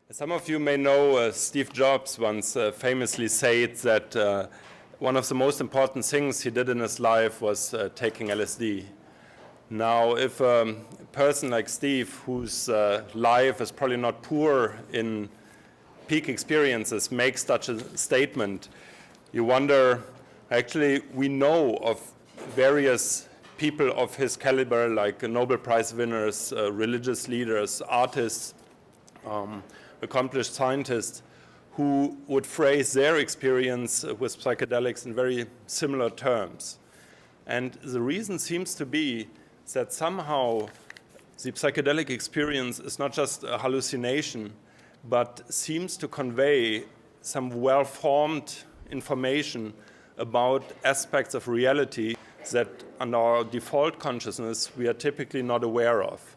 Some of you may know Steve Jobs once famously said that one of the most important things he did in his life was taking LSD. Now, if a person like Steve, whose life is probably not poor in peak experiences, makes such a statement, you wonder, actually, we know of various people of his caliber, like Nobel Prize winners, religious leaders, artists, accomplished scientists, who would phrase their experience with psychedelics in very similar terms. And the reason seems to be that somehow the psychedelic experience is not just a hallucination, but seems to convey some well-formed information about aspects of reality that under our default consciousness we are typically not aware of.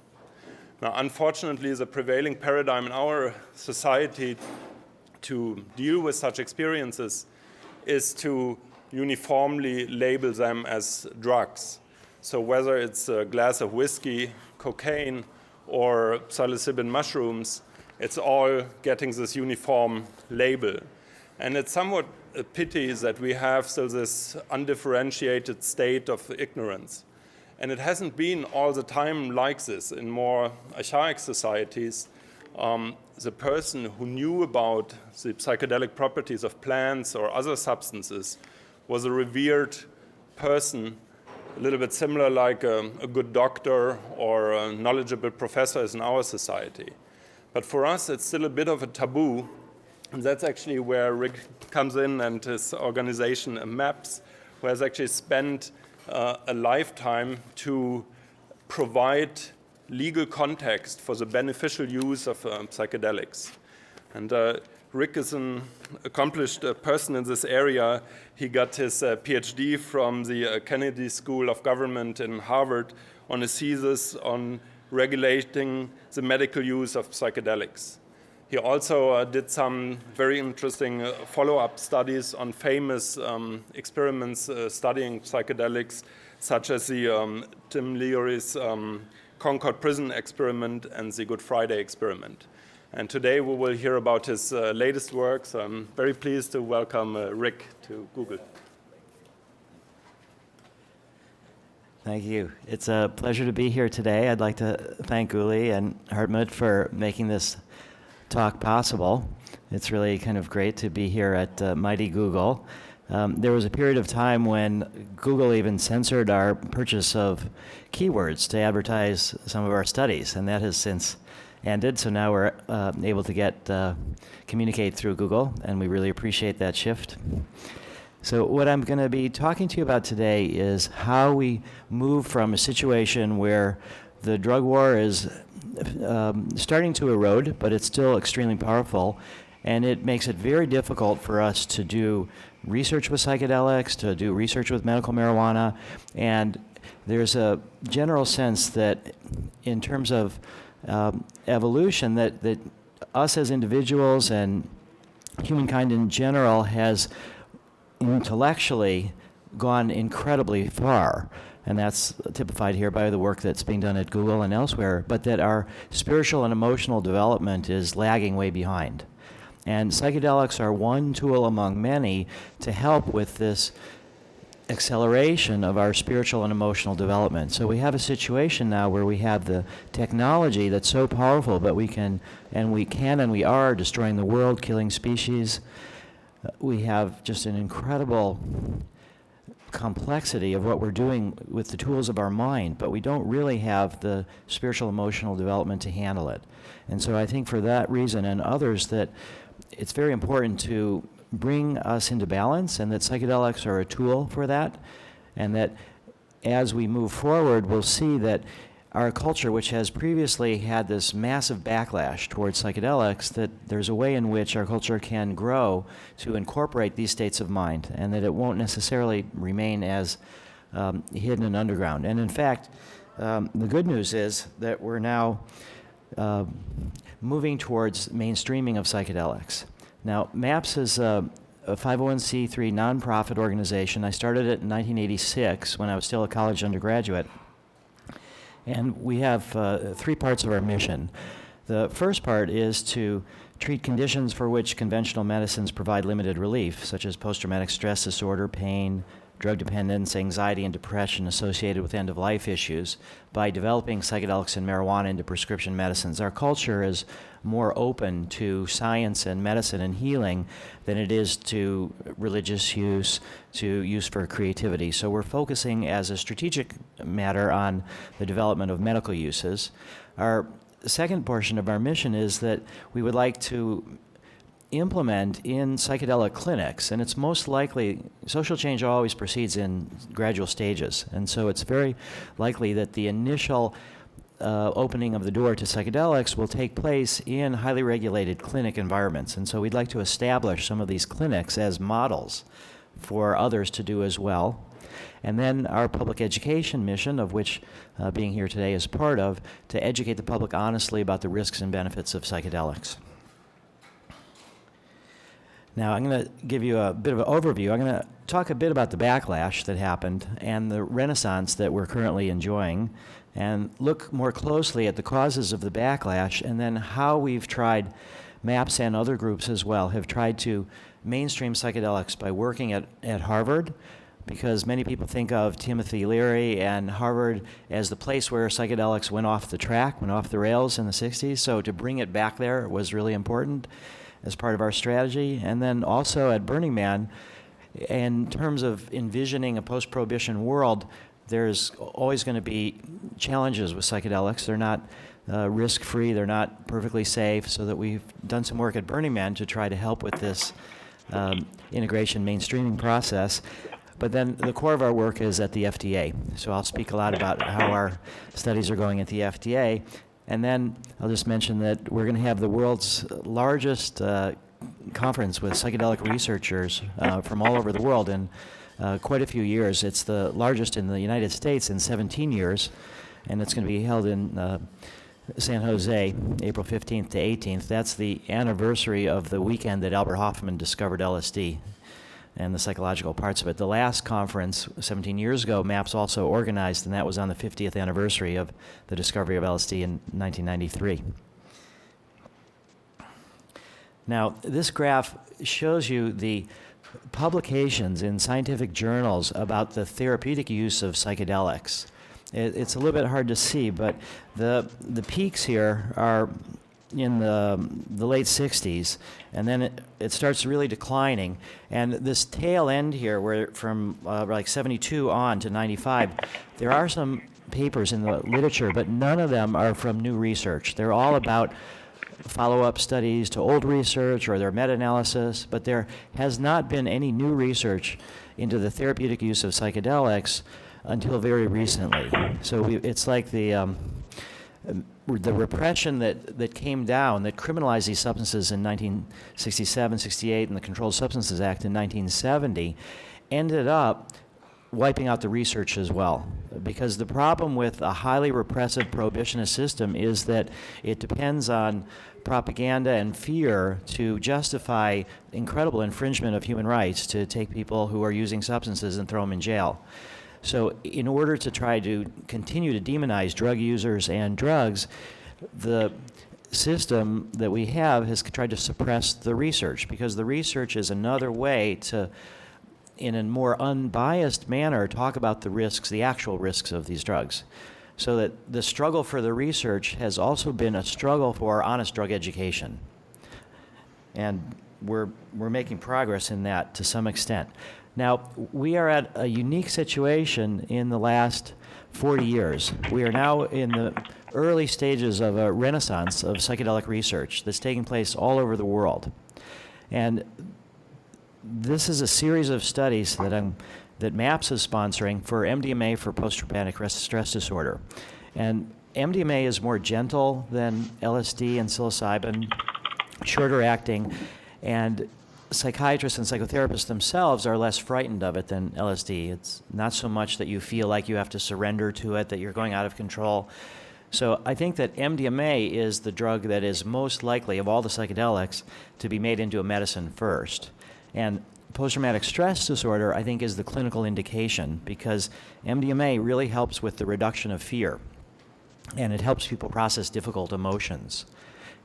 Now, unfortunately, the prevailing paradigm in our society to deal with such experiences is to uniformly label them as drugs. So whether it's a glass of whiskey, cocaine, or psilocybin mushrooms, it's all getting this uniform label. And it's somewhat a pity that we have still this undifferentiated state of ignorance. And it hasn't been all the time like this. In more archaic societies, the person who knew about the psychedelic properties of plants or other substances was a revered person, a little bit similar like a good doctor or a knowledgeable professor is in our society. But for us, it's still a bit of a taboo. And that's actually where Rick comes in and his organization, MAPS, who has actually spent a lifetime to provide legal context for the beneficial use of psychedelics. And Rick is an accomplished person in this area. He got his Ph.D. from the Kennedy School of Government in Harvard on a thesis on regulating the medical use of psychedelics. He also did some very interesting follow-up studies on famous experiments studying psychedelics, such as the Tim Leary's Concord Prison experiment and the Good Friday experiment. And today we will hear about his latest work, so I'm very pleased to welcome Rick to Google. Thank you. It's a pleasure to be here today. I'd like to thank Uli and Hartmut for making this talk possible. It's really kind of great to be here at mighty Google. There was a period of time when Google even censored our purchase of keywords to advertise some of our studies, and that has since ended. So now we're able to communicate through Google, and we really appreciate that shift. So what I'm going to be talking to you about today is how we move from a situation where the drug war is starting to erode, but it's still extremely powerful, and it makes it very difficult for us to do research with psychedelics, to do research with medical marijuana, and there's a general sense that in terms of evolution, that us as individuals and humankind in general has intellectually gone incredibly far. And that's typified here by the work that's being done at Google and elsewhere, but that our spiritual and emotional development is lagging way behind. And psychedelics are one tool among many to help with this acceleration of our spiritual and emotional development. So we have a situation now where we have the technology that's so powerful, but we are destroying the world, killing species. We have just an incredible complexity of what we're doing with the tools of our mind, but we don't really have the spiritual emotional development to handle it. And so I think for that reason and others that it's very important to bring us into balance, and that psychedelics are a tool for that, and that as we move forward we'll see that our culture, which has previously had this massive backlash towards psychedelics, that there's a way in which our culture can grow to incorporate these states of mind, and that it won't necessarily remain as hidden and underground. And in fact, the good news is that we're now moving towards mainstreaming of psychedelics. Now, MAPS is a 501c3 nonprofit organization. I started it in 1986 when I was still a college undergraduate. And we have three parts of our mission. The first part is to treat conditions for which conventional medicines provide limited relief, such as post-traumatic stress disorder, pain, drug dependence, anxiety, and depression associated with end-of-life issues by developing psychedelics and marijuana into prescription medicines. Our culture is more open to science and medicine and healing than it is to religious use, to use for creativity. So we're focusing as a strategic matter on the development of medical uses. Our second portion of our mission is that we would like to implement in psychedelic clinics, and it's most likely, social change always proceeds in gradual stages, and so it's very likely that the initial opening of the door to psychedelics will take place in highly regulated clinic environments, and so we'd like to establish some of these clinics as models for others to do as well. And then our public education mission, of which being here today is part of, to educate the public honestly about the risks and benefits of psychedelics. Now, I'm going to give you a bit of an overview. I'm going to talk a bit about the backlash that happened and the renaissance that we're currently enjoying, and look more closely at the causes of the backlash, and then how we've tried, MAPS and other groups as well, have tried to mainstream psychedelics by working at Harvard, because many people think of Timothy Leary and Harvard as the place where psychedelics went off the track, went off the rails in the 60s. So to bring it back there was really important as part of our strategy. And then also at Burning Man, in terms of envisioning a post-prohibition world, there's always going to be challenges with psychedelics. They're not risk-free, they're not perfectly safe, so that we've done some work at Burning Man to try to help with this integration mainstreaming process. But then the core of our work is at the FDA. So I'll speak a lot about how our studies are going at the FDA. And then I'll just mention that we're going to have the world's largest conference with psychedelic researchers from all over the world in quite a few years. It's the largest in the United States in 17 years, and it's going to be held in San Jose, April 15th to 18th. That's the anniversary of the weekend that Albert Hofmann discovered LSD and the psychological parts of it. The last conference, 17 years ago, MAPS also organized, and that was on the 50th anniversary of the discovery of LSD in 1993. Now, this graph shows you the publications in scientific journals about the therapeutic use of psychedelics. It's a little bit hard to see, but the peaks here are in the late 60s, and then it starts really declining. And this tail end here, where from like 72 on to 95, there are some papers in the literature, but none of them are from new research. They're all about follow-up studies to old research or their meta-analysis, but there has not been any new research into the therapeutic use of psychedelics until very recently. So it's like the repression that came down, that criminalized these substances in 1967, 68, and the Controlled Substances Act in 1970, ended up wiping out the research as well. Because the problem with a highly repressive prohibitionist system is that it depends on propaganda and fear to justify incredible infringement of human rights, to take people who are using substances and throw them in jail. So in order to try to continue to demonize drug users and drugs, the system that we have has tried to suppress the research, because the research is another way to, in a more unbiased manner, talk about the risks, the actual risks of these drugs. So that the struggle for the research has also been a struggle for honest drug education. And we're making progress in that to some extent. Now, we are at a unique situation in the last 40 years. We are now in the early stages of a renaissance of psychedelic research that's taking place all over the world. And this is a series of studies that MAPS is sponsoring for MDMA for post-traumatic stress disorder. And MDMA is more gentle than LSD and psilocybin, shorter acting, and psychiatrists and psychotherapists themselves are less frightened of it than LSD. It's not so much that you feel like you have to surrender to it, that you're going out of control. So I think that MDMA is the drug that is most likely, of all the psychedelics, to be made into a medicine first. And post-traumatic stress disorder, I think, is the clinical indication, because MDMA really helps with the reduction of fear, and it helps people process difficult emotions.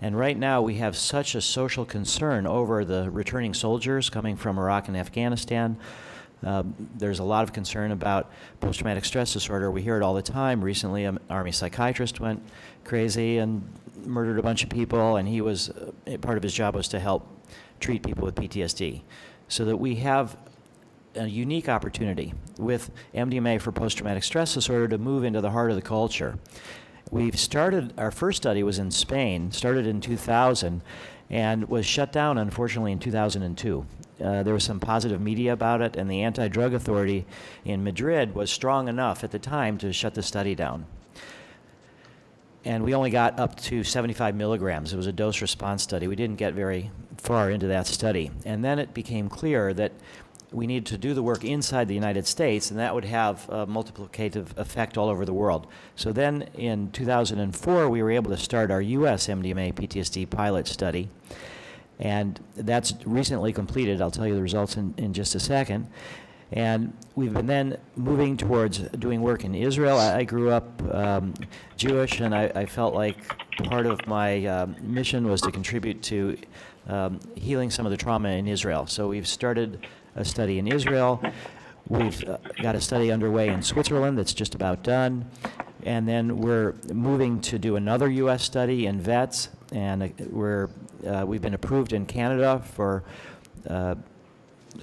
And right now we have such a social concern over the returning soldiers coming from Iraq and Afghanistan. There's a lot of concern about post-traumatic stress disorder. We hear it all the time. Recently, an Army psychiatrist went crazy and murdered a bunch of people, and he was, part of his job was to help treat people with PTSD. So that we have a unique opportunity with MDMA for post-traumatic stress disorder to move into the heart of the culture. We've started, our first study was in Spain, started in 2000, and was shut down, unfortunately, in 2002. There was some positive media about it, and the anti-drug authority in Madrid was strong enough at the time to shut the study down. And we only got up to 75 milligrams. It was a dose-response study. We didn't get very far into that study. And then it became clear that we needed to do the work inside the United States, and that would have a multiplicative effect all over the world. So then in 2004, we were able to start our US MDMA PTSD pilot study. And that's recently completed. I'll tell you the results in just a second. And we've been then moving towards doing work in Israel. I grew up Jewish, and I felt like part of my mission was to contribute to healing some of the trauma in Israel. So we've started a study in Israel. We've got a study underway in Switzerland that's just about done. And then we're moving to do another U.S. study in vets, and we've been approved in Canada for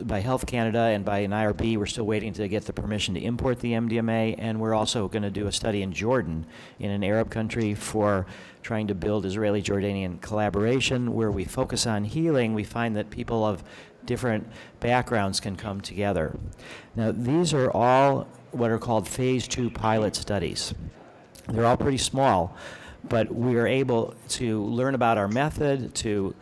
by Health Canada and by an IRB. We're still waiting to get the permission to import the MDMA, and we're also going to do a study in Jordan, in an Arab country, for trying to build Israeli-Jordanian collaboration where we focus on healing. We find that people of different backgrounds can come together. Now, these are all what are called phase 2 pilot studies. They're all pretty small, but we are able to learn about our method, to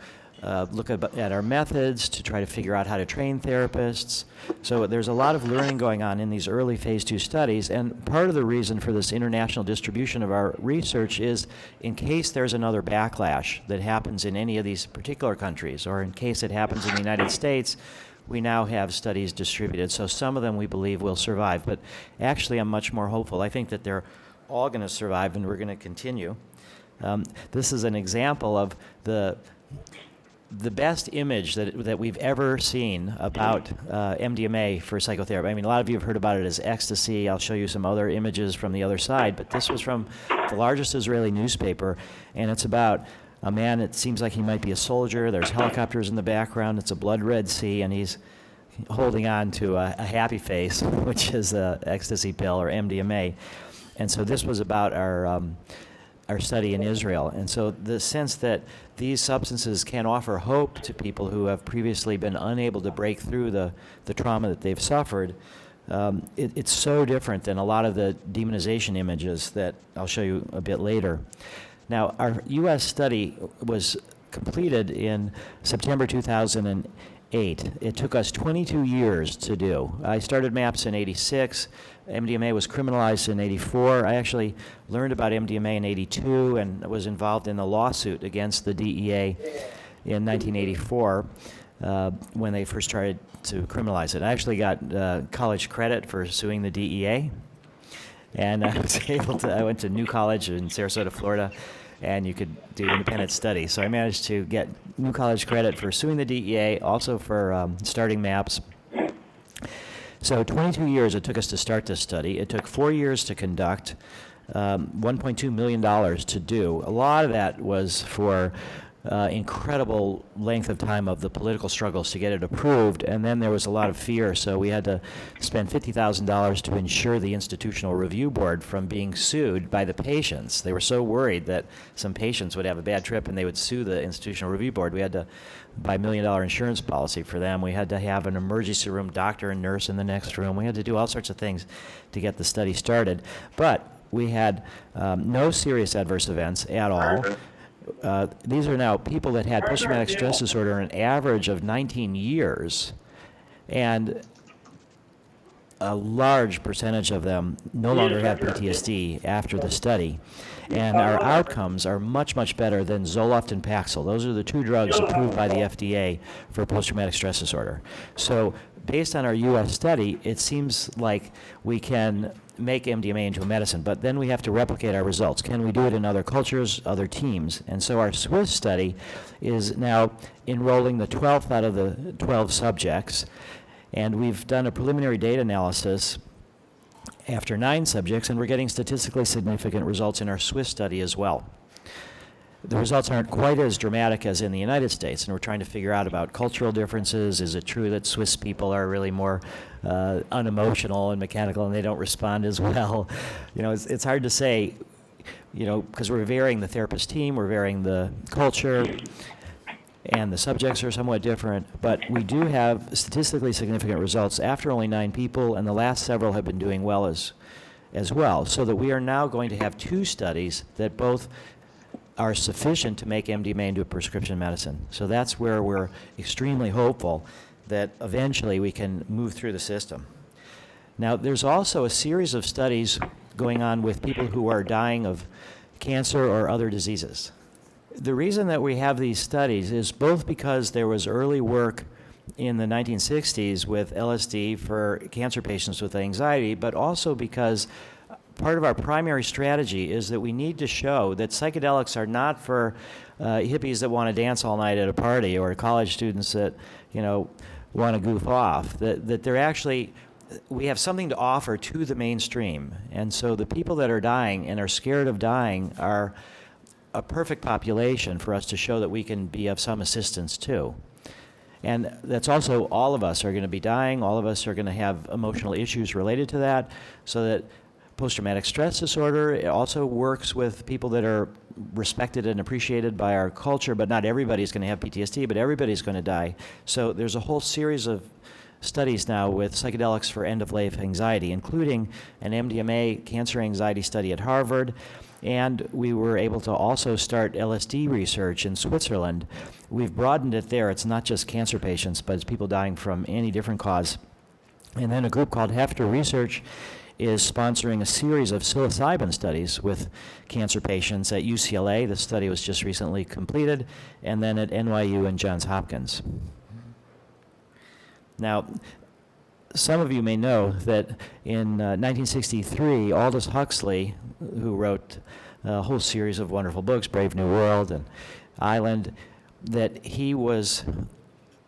look at our methods, to try to figure out how to train therapists. So there's a lot of learning going on in these early phase 2 studies, and part of the reason for this international distribution of our research is in case there's another backlash that happens in any of these particular countries, or in case it happens in the United States, we now have studies distributed. So some of them we believe will survive, but actually I'm much more hopeful. I think that they're all going to survive, and we're going to continue. This is an example of the best image that we've ever seen about MDMA for psychotherapy. I mean, a lot of you have heard about it as ecstasy. I'll show you some other images from the other side, but this was from the largest Israeli newspaper, and it's about a man, it seems like he might be a soldier. There's helicopters in the background. It's a blood red sea, and he's holding on to a happy face, which is a ecstasy pill, or MDMA. And so this was about our study in Israel. And so the sense that these substances can offer hope to people who have previously been unable to break through the trauma that they've suffered, it's so different than a lot of the demonization images that I'll show you a bit later. Now, our U.S. study was completed in September 2008. It took us 22 years to do. I started MAPS in 86. MDMA was criminalized in 84. I actually learned about MDMA in 82 and was involved in a lawsuit against the DEA in 1984 when they first tried to criminalize it. I actually got college credit for suing the DEA, and I was able to, I went to New College in Sarasota, Florida, and you could do independent study. So I managed to get New College credit for suing the DEA, also for starting MAPS. So 22 years it took us to start this study. It took 4 years to conduct, $1.2 million to do. A lot of that was for incredible length of time of the political struggles to get it approved, and then there was a lot of fear, so we had to spend $50,000 to ensure the Institutional Review Board from being sued by the patients. They were so worried that some patients would have a bad trip and they would sue the Institutional Review Board. We had to buy $1 million insurance policy for them. We had to have an emergency room doctor and nurse in the next room. We had to do all sorts of things to get the study started, but we had no serious adverse events at all. These are now people that had post-traumatic stress disorder an average of 19 years, and a large percentage of them no longer have PTSD after the study. And our outcomes are much, much better than Zoloft and Paxil. Those are the two drugs approved by the FDA for post-traumatic stress disorder. So based on our U.S. study, it seems like we can make MDMA into a medicine, but then we have to replicate our results. Can we do it in other cultures, other teams? And so our Swiss study is now enrolling the 12th out of the 12 subjects, and we've done a preliminary data analysis after 9 subjects, and we're getting statistically significant results in our Swiss study as well. The results aren't quite as dramatic as in the United States, and we're trying to figure out about cultural differences. Is it true that Swiss people are really more unemotional and mechanical, and they don't respond as well? You know, it's hard to say, you know, because we're varying the therapist team, we're varying the culture, and the subjects are somewhat different, but we do have statistically significant results after only 9 people, and the last several have been doing well as well, so that we are now going to have 2 studies that both are sufficient to make MDMA into a prescription medicine. So that's where we're extremely hopeful that eventually we can move through the system. Now, there's also a series of studies going on with people who are dying of cancer or other diseases. The reason that we have these studies is both because there was early work in the 1960s with LSD for cancer patients with anxiety, but also because part of our primary strategy is that we need to show that psychedelics are not for hippies that want to dance all night at a party, or college students that, you know, want to goof off. That they're actually, we have something to offer to the mainstream. And so the people that are dying and are scared of dying are a perfect population for us to show that we can be of some assistance to. And that's also, all of us are going to be dying, all of us are going to have emotional issues related to that, so that post-traumatic stress disorder, it also works with people that are respected and appreciated by our culture, but not everybody's going to have PTSD, but everybody's going to die. So there's a whole series of studies now with psychedelics for end-of-life anxiety, including an MDMA cancer anxiety study at Harvard, and we were able to also start LSD research in Switzerland. We've broadened it there. It's not just cancer patients, but it's people dying from any different cause. And then a group called Hefter Research is sponsoring a series of psilocybin studies with cancer patients at UCLA. The study was just recently completed, and then at NYU and Johns Hopkins. Now, some of you may know that in 1963, Aldous Huxley, who wrote a whole series of wonderful books, Brave New World and Island, that he was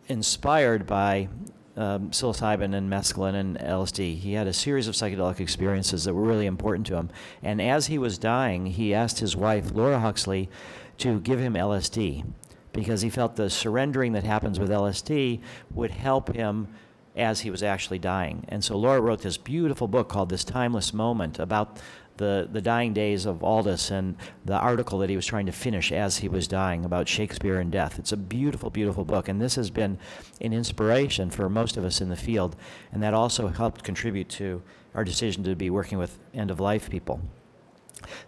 inspired by psilocybin and mescaline and LSD. He had a series of psychedelic experiences that were really important to him. And as he was dying, he asked his wife, Laura Huxley, to give him LSD, because he felt the surrendering that happens with LSD would help him as he was actually dying. And so Laura wrote this beautiful book called This Timeless Moment about the dying days of Aldous and the article that he was trying to finish as he was dying about Shakespeare and death. It's a beautiful, beautiful book, and this has been an inspiration for most of us in the field, and that also helped contribute to our decision to be working with end-of-life people.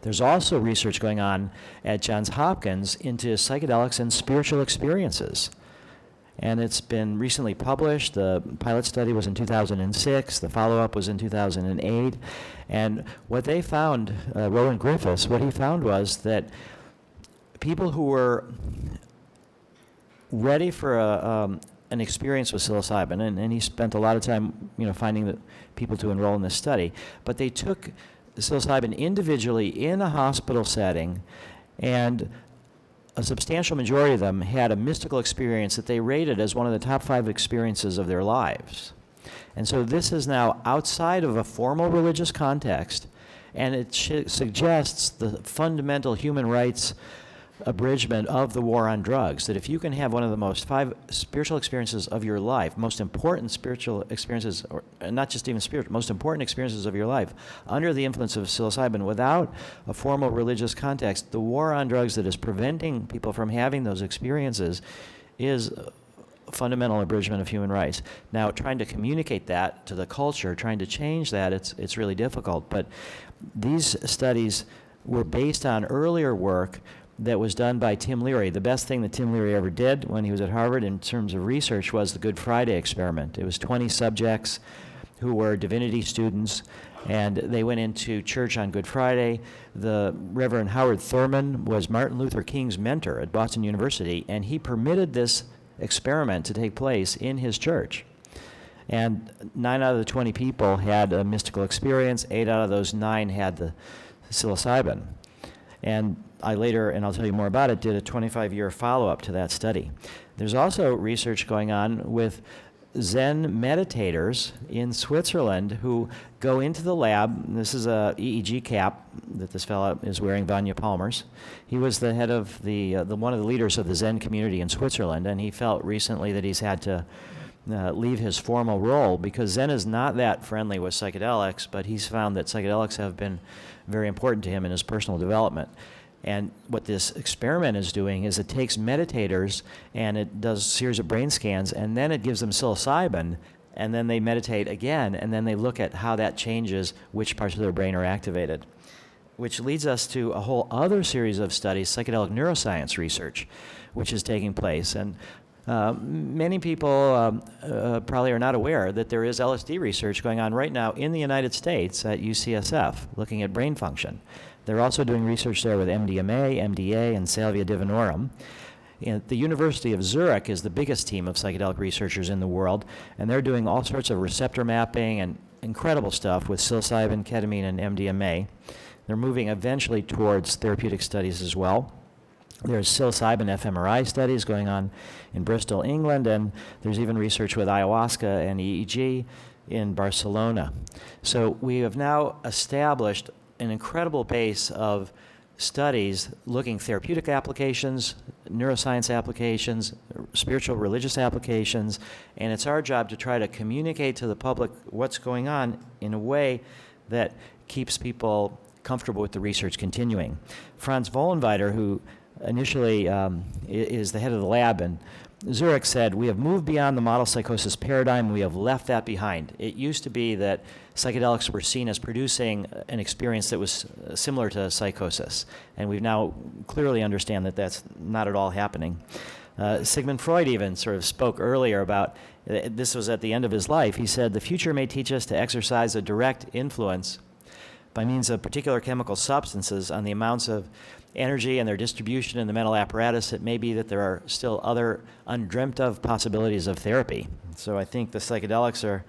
There's also research going on at Johns Hopkins into psychedelics and spiritual experiences. And it's been recently published. The pilot study was in 2006. The follow-up was in 2008. And what they found, Rowan Griffiths, what he found was that people who were ready for an experience with psilocybin, and he spent a lot of time, finding the people to enroll in this study, but they took psilocybin individually in a hospital setting, and a substantial majority of them had a mystical experience that they rated as one of the top 5 experiences of their lives. And so this is now outside of a formal religious context, and it suggests the fundamental human rights abridgment of the war on drugs, that if you can have one of the most 5 spiritual experiences of your life, most important spiritual experiences, or not just even spiritual, most important experiences of your life, under the influence of psilocybin without a formal religious context, the war on drugs that is preventing people from having those experiences is a fundamental abridgment of human rights. Now, trying to communicate that to the culture, trying to change that, it's really difficult. But these studies were based on earlier work that was done by Tim Leary. The best thing that Tim Leary ever did when he was at Harvard in terms of research was the Good Friday experiment. It was 20 subjects who were divinity students, and they went into church on Good Friday. The Reverend Howard Thurman was Martin Luther King's mentor at Boston University, and he permitted this experiment to take place in his church. And 9 out of the 20 people had a mystical experience. 8 out of those 9 had the psilocybin. And I later, and I'll tell you more about it, did a 25-year follow-up to that study. There's also research going on with Zen meditators in Switzerland who go into the lab. This is a EEG cap that this fellow is wearing, Vanya Palmer's. He was the head of one of the leaders of the Zen community in Switzerland, and he felt recently that he's had to leave his formal role because Zen is not that friendly with psychedelics, but he's found that psychedelics have been very important to him in his personal development. And what this experiment is doing is it takes meditators and it does a series of brain scans, and then it gives them psilocybin, and then they meditate again, and then they look at how that changes which parts of their brain are activated. Which leads us to a whole other series of studies, psychedelic neuroscience research, which is taking place. And many people probably are not aware that there is LSD research going on right now in the United States at UCSF, looking at brain function. They're also doing research there with MDMA, MDA, and Salvia divinorum. And the University of Zurich is the biggest team of psychedelic researchers in the world, and they're doing all sorts of receptor mapping and incredible stuff with psilocybin, ketamine, and MDMA. They're moving eventually towards therapeutic studies as well. There's psilocybin fMRI studies going on in Bristol, England, and there's even research with ayahuasca and EEG in Barcelona. So we have now established an incredible base of studies looking therapeutic applications, neuroscience applications, spiritual religious applications, and it's our job to try to communicate to the public what's going on in a way that keeps people comfortable with the research continuing. Franz Vollenweider, who initially is the head of the lab in Zurich, said, "We have moved beyond the model psychosis paradigm. We have left that behind. It used to be that psychedelics were seen as producing an experience that was similar to psychosis, and we now clearly understand that that's not at all happening." Sigmund Freud even sort of spoke earlier about, this was at the end of his life, he said, "The future may teach us to exercise a direct influence by means of particular chemical substances on the amounts of energy and their distribution in the mental apparatus. It may be that there are still other undreamt of possibilities of therapy." So I think the psychedelics are,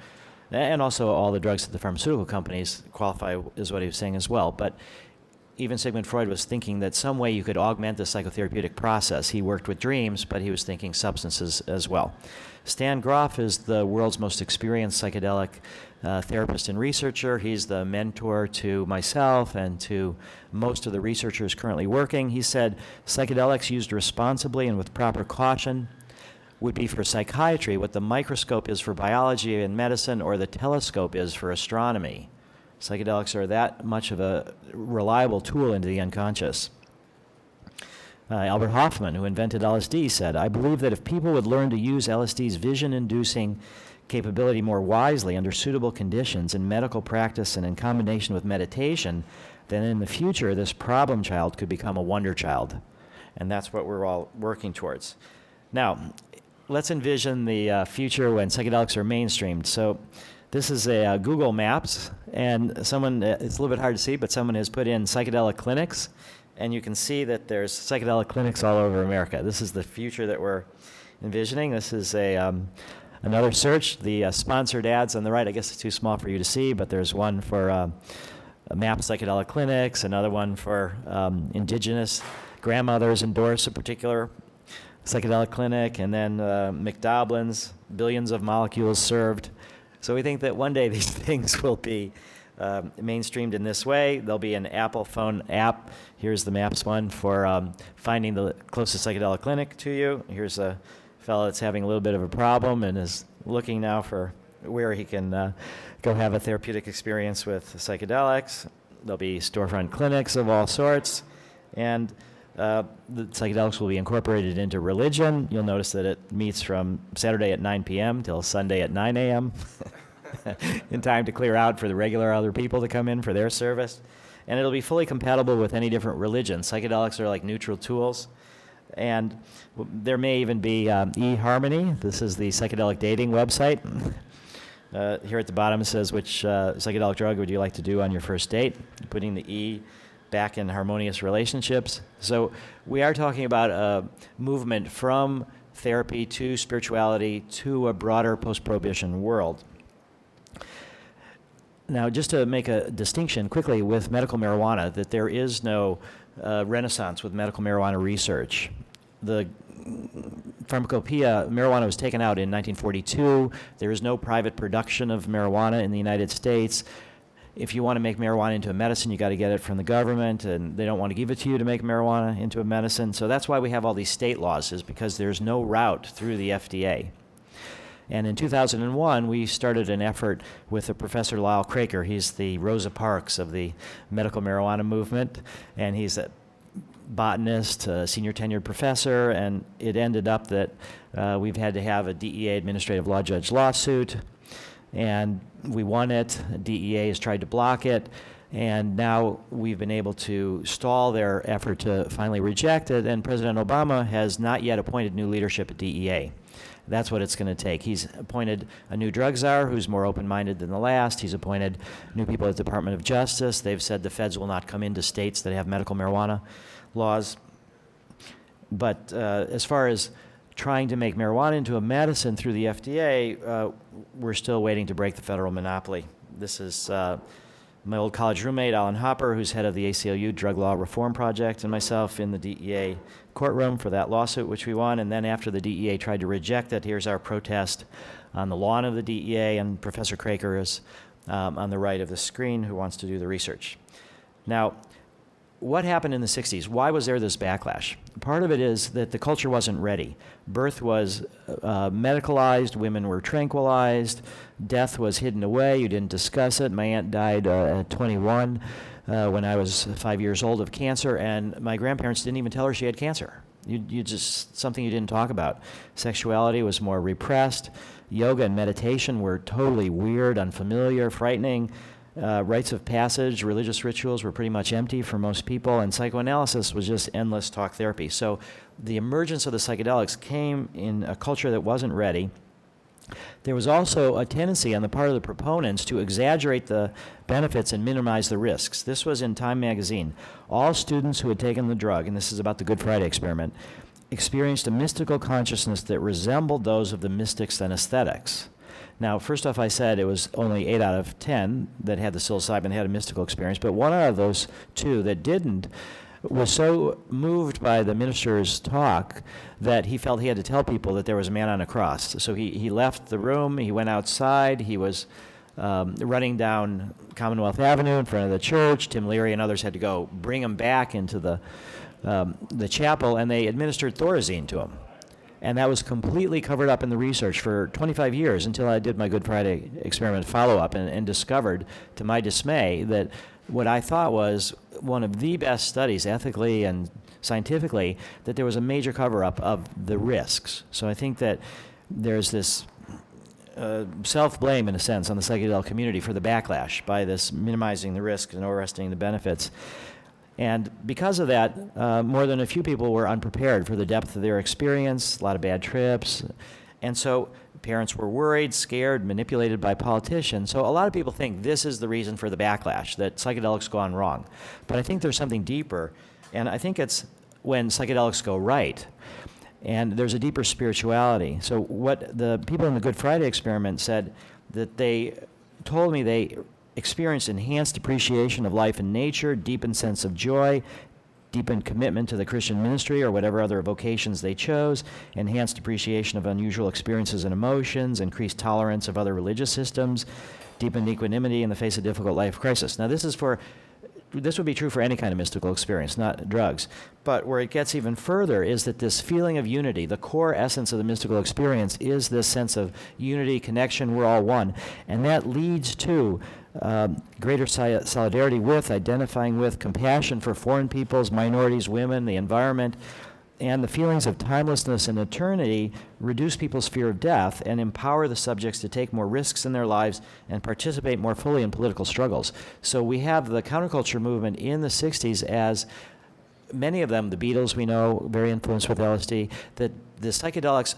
and also all the drugs that the pharmaceutical companies qualify, is what he was saying as well. But even Sigmund Freud was thinking that some way you could augment the psychotherapeutic process. He worked with dreams, but he was thinking substances as well. Stan Grof is the world's most experienced psychedelic therapist and researcher. He's the mentor to myself and to most of the researchers currently working. He said, "Psychedelics used responsibly and with proper caution would be for psychiatry what the microscope is for biology and medicine, or the telescope is for astronomy." Psychedelics are that much of a reliable tool into the unconscious. Albert Hoffman, who invented LSD, said, "I believe that if people would learn to use LSD's vision-inducing capability more wisely under suitable conditions in medical practice and in combination with meditation, then in the future this problem child could become a wonder child." And that's what we're all working towards. Now, let's envision the future when psychedelics are mainstreamed. So this is a Google Maps, and someone, it's a little bit hard to see, but someone has put in psychedelic clinics, and you can see that there's psychedelic clinics all over America. This is the future that we're envisioning. This is another search. The sponsored ads on the right, I guess it's too small for you to see, but there's one for MAP psychedelic clinics, another one for indigenous grandmothers endorse a particular psychedelic clinic, and then McDoblin's, billions of molecules served. So we think that one day these things will be mainstreamed in this way. There'll be an Apple phone app. Here's the Maps one for finding the closest psychedelic clinic to you. Here's a fellow that's having a little bit of a problem and is looking now for where he can go have a therapeutic experience with psychedelics. There'll be storefront clinics of all sorts, and the psychedelics will be incorporated into religion. You'll notice that it meets from Saturday at 9 p.m. till Sunday at 9 a.m. in time to clear out for the regular other people to come in for their service. And it'll be fully compatible with any different religion. Psychedelics are like neutral tools. And there may even be eHarmony. This is the psychedelic dating website. Here at the bottom it says, which psychedelic drug would you like to do on your first date? Putting the E back in harmonious relationships. So we are talking about a movement from therapy to spirituality to a broader post-prohibition world. Now, just to make a distinction quickly with medical marijuana, that there is no renaissance with medical marijuana research. The pharmacopoeia, marijuana was taken out in 1942. There is no private production of marijuana in the United States. If you want to make marijuana into a medicine, you got to get it from the government, and they don't want to give it to you to make marijuana into a medicine. So that's why we have all these state laws, is because there's no route through the FDA. And in 2001, we started an effort with Professor Lyle Craker. He's the Rosa Parks of the medical marijuana movement, and he's a botanist, a senior tenured professor, and it ended up that we've had to have a DEA administrative law judge lawsuit, and we won it. DEA has tried to block it, and now we've been able to stall their effort to finally reject it, and President Obama has not yet appointed new leadership at DEA. That's what it's going to take. He's appointed a new drug czar who's more open-minded than the last. He's appointed new people at the Department of Justice. They've said the feds will not come into states that have medical marijuana laws. But as far as trying to make marijuana into a medicine through the FDA, we're still waiting to break the federal monopoly. This is my old college roommate, Alan Hopper, who's head of the ACLU Drug Law Reform Project, and myself in the DEA courtroom for that lawsuit, which we won. And then after the DEA tried to reject it, here's our protest on the lawn of the DEA, and Professor Craker is on the right of the screen, who wants to do the research. Now, what happened in the 60s? Why was there this backlash? Part of it is that the culture wasn't ready. Birth was medicalized, women were tranquilized, death was hidden away, you didn't discuss it. My aunt died at 21 when I was 5 years old of cancer, and my grandparents didn't even tell her she had cancer. You just, something you didn't talk about. Sexuality was more repressed. Yoga and meditation were totally weird, unfamiliar, frightening. Rites of passage, religious rituals were pretty much empty for most people, and psychoanalysis was just endless talk therapy. So the emergence of the psychedelics came in a culture that wasn't ready. There was also a tendency on the part of the proponents to exaggerate the benefits and minimize the risks. This was in Time magazine. All students who had taken the drug, and this is about the Good Friday experiment, experienced a mystical consciousness that resembled those of the mystics and aesthetics. Now, first off, I said it was only 8 out of 10 that had the psilocybin had a mystical experience, but 1 out of those 2 that didn't was so moved by the minister's talk that he felt he had to tell people that there was a man on a cross. So he left the room, he went outside, he was running down Commonwealth Avenue in front of the church. Tim Leary and others had to go bring him back into the chapel, and they administered Thorazine to him. And that was completely covered up in the research for 25 years until I did my Good Friday experiment follow-up and discovered, to my dismay, that what I thought was one of the best studies, ethically and scientifically, that there was a major cover-up of the risks. So I think that there's this self-blame, in a sense, on the psychedelic community for the backlash by this minimizing the risks and overestimating the benefits. And because of that, more than a few people were unprepared for the depth of their experience, a lot of bad trips. And so parents were worried, scared, manipulated by politicians. So a lot of people think this is the reason for the backlash, that psychedelics gone wrong. But I think there's something deeper, and I think it's when psychedelics go right. And there's a deeper spirituality. So what the people in the Good Friday experiment said, that they told me they experienced enhanced appreciation of life and nature, deepened sense of joy, deepened commitment to the Christian ministry or whatever other vocations they chose, enhanced appreciation of unusual experiences and emotions, increased tolerance of other religious systems, deepened equanimity in the face of difficult life crisis. Now this would be true for any kind of mystical experience, not drugs. But where it gets even further is that this feeling of unity, the core essence of the mystical experience, is this sense of unity, connection, we're all one. And that leads to greater solidarity with, identifying with, compassion for foreign peoples, minorities, women, the environment, and the feelings of timelessness and eternity reduce people's fear of death and empower the subjects to take more risks in their lives and participate more fully in political struggles. So we have the counterculture movement in the 60s as many of them, the Beatles we know, very influenced with LSD, that the psychedelics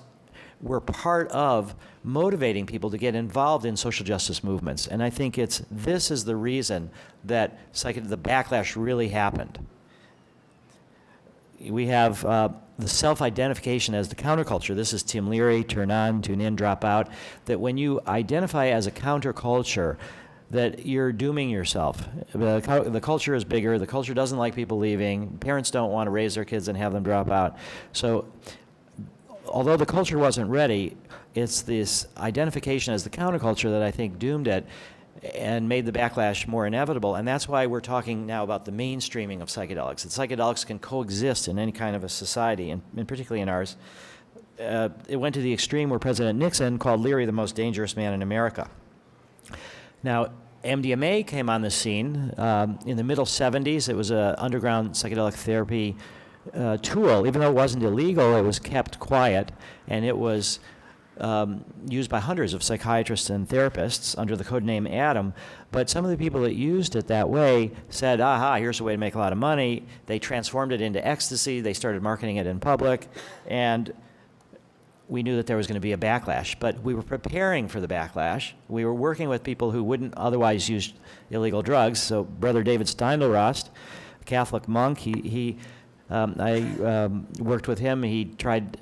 were part of motivating people to get involved in social justice movements. And I think this is the reason that the backlash really happened. we have the self-identification as the counterculture. This is Tim Leary, turn on, tune in, drop out. That when you identify as a counterculture, that you're dooming yourself. The culture is bigger. The culture doesn't like people leaving. Parents don't want to raise their kids and have them drop out. So although the culture wasn't ready, it's this identification as the counterculture that I think doomed it and made the backlash more inevitable. And that's why we're talking now about the mainstreaming of psychedelics. That psychedelics can coexist in any kind of a society, and particularly in ours. It went to the extreme where President Nixon called Leary the most dangerous man in America. Now, MDMA came on the scene in the middle 70s. It was an underground psychedelic therapy tool. Even though it wasn't illegal, it was kept quiet, and it was used by hundreds of psychiatrists and therapists under the code name Adam. But some of the people that used it that way said, aha, here's a way to make a lot of money. They transformed it into ecstasy. They started marketing it in public, and we knew that there was going to be a backlash. But we were preparing for the backlash. We were working with people who wouldn't otherwise use illegal drugs. So Brother David Steindl-Rast, a Catholic monk, I worked with him. He tried